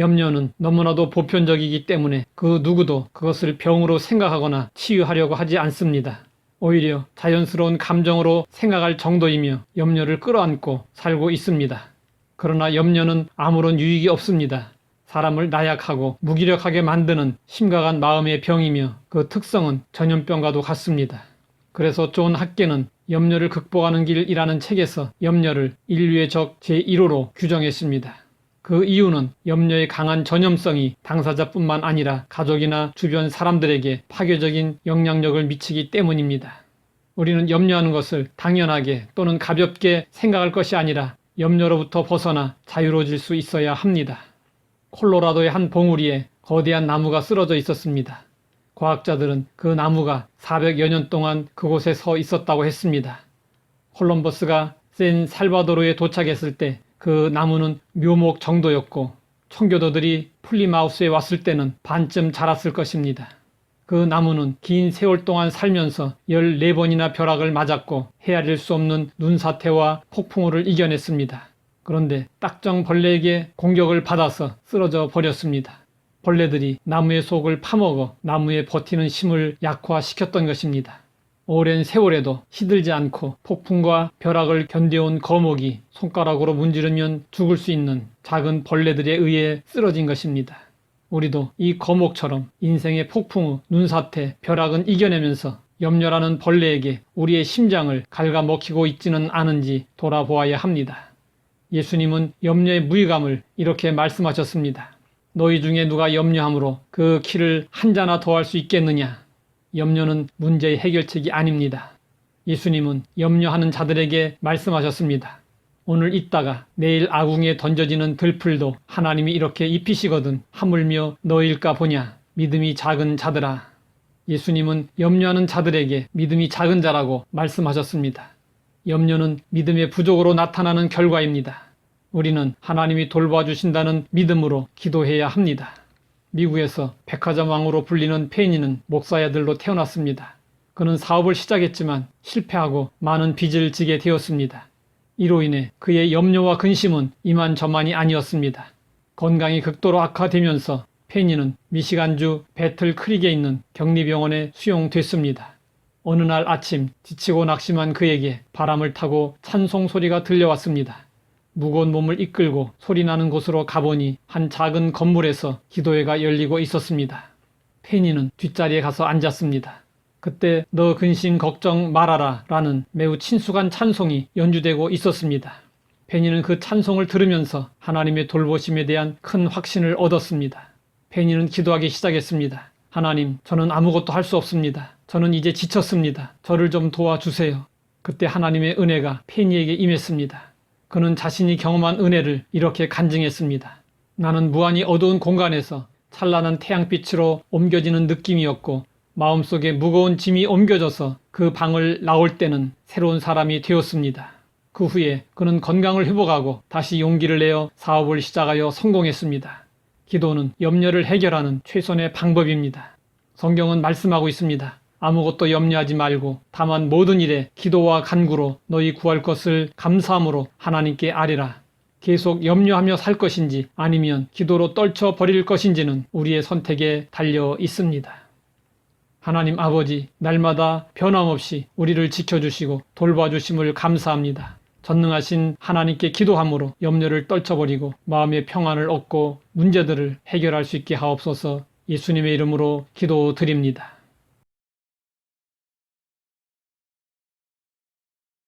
염려는 너무나도 보편적이기 때문에 그 누구도 그것을 병으로 생각하거나 치유하려고 하지 않습니다. 오히려 자연스러운 감정으로 생각할 정도이며 염려를 끌어안고 살고 있습니다. 그러나 염려는 아무런 유익이 없습니다. 사람을 나약하고 무기력하게 만드는 심각한 마음의 병이며 그 특성은 전염병과도 같습니다. 그래서 존 핫게는 염려를 극복하는 길이라는 책에서 염려를 인류의 적 제1호로 규정했습니다. 그 이유는 염려의 강한 전염성이 당사자뿐만 아니라 가족이나 주변 사람들에게 파괴적인 영향력을 미치기 때문입니다. 우리는 염려하는 것을 당연하게 또는 가볍게 생각할 것이 아니라 염려로부터 벗어나 자유로워질 수 있어야 합니다. 콜로라도의 한 봉우리에 거대한 나무가 쓰러져 있었습니다. 과학자들은 그 나무가 400여 년 동안 그곳에 서 있었다고 했습니다. 콜럼버스가 샌 살바도르에 도착했을 때 그 나무는 묘목 정도였고 청교도들이 플리마우스에 왔을 때는 반쯤 자랐을 것입니다. 그 나무는 긴 세월 동안 살면서 14번이나 벼락을 맞았고 헤아릴 수 없는 눈사태와 폭풍우를 이겨냈습니다. 그런데 딱정 벌레에게 공격을 받아서 쓰러져 버렸습니다. 벌레들이 나무의 속을 파먹어 나무에 버티는 힘을 약화시켰던 것입니다. 오랜 세월에도 시들지 않고 폭풍과 벼락을 견뎌온 거목이 손가락으로 문지르면 죽을 수 있는 작은 벌레들에 의해 쓰러진 것입니다. 우리도 이 거목처럼 인생의 폭풍우, 눈사태, 벼락은 이겨내면서 염려라는 벌레에게 우리의 심장을 갉아먹히고 있지는 않은지 돌아보아야 합니다. 예수님은 염려의 무의감을 이렇게 말씀하셨습니다. 너희 중에 누가 염려함으로 그 키를 한 자나 더할 수 있겠느냐? 염려는 문제의 해결책이 아닙니다. 예수님은 염려하는 자들에게 말씀하셨습니다. 오늘 있다가 내일 아궁이에 던져지는 들풀도 하나님이 이렇게 입히시거든 하물며 너일까 보냐? 믿음이 작은 자들아. 예수님은 염려하는 자들에게 믿음이 작은 자라고 말씀하셨습니다. 염려는 믿음의 부족으로 나타나는 결과입니다. 우리는 하나님이 돌봐주신다는 믿음으로 기도해야 합니다. 미국에서 백화점 왕으로 불리는 페니는 목사의 아들로 태어났습니다. 그는 사업을 시작했지만 실패하고 많은 빚을 지게 되었습니다. 이로 인해 그의 염려와 근심은 이만저만이 아니었습니다. 건강이 극도로 악화되면서 페니는 미시간주 배틀 크릭에 있는 격리병원에 수용됐습니다. 어느 날 아침 지치고 낙심한 그에게 바람을 타고 찬송 소리가 들려왔습니다. 무거운 몸을 이끌고 소리나는 곳으로 가보니 한 작은 건물에서 기도회가 열리고 있었습니다. 페니는 뒷자리에 가서 앉았습니다. 그때 너 근심 걱정 말아라 라는 매우 친숙한 찬송이 연주되고 있었습니다. 페니는 그 찬송을 들으면서 하나님의 돌보심에 대한 큰 확신을 얻었습니다. 페니는 기도하기 시작했습니다. 하나님, 저는 아무것도 할 수 없습니다. 저는 이제 지쳤습니다. 저를 좀 도와주세요. 그때 하나님의 은혜가 페니에게 임했습니다. 그는 자신이 경험한 은혜를 이렇게 간증했습니다. 나는 무한히 어두운 공간에서 찬란한 태양빛으로 옮겨지는 느낌이었고 마음속에 무거운 짐이 옮겨져서 그 방을 나올 때는 새로운 사람이 되었습니다. 그 후에 그는 건강을 회복하고 다시 용기를 내어 사업을 시작하여 성공했습니다. 기도는 염려를 해결하는 최선의 방법입니다. 성경은 말씀하고 있습니다. 아무것도 염려하지 말고 다만 모든 일에 기도와 간구로 너희 구할 것을 감사함으로 하나님께 아뢰라. 계속 염려하며 살 것인지 아니면 기도로 떨쳐 버릴 것인지는 우리의 선택에 달려 있습니다. 하나님 아버지, 날마다 변함없이 우리를 지켜주시고 돌봐주심을 감사합니다. 전능하신 하나님께 기도함으로 염려를 떨쳐버리고 마음의 평안을 얻고 문제들을 해결할 수 있게 하옵소서. 예수님의 이름으로 기도드립니다.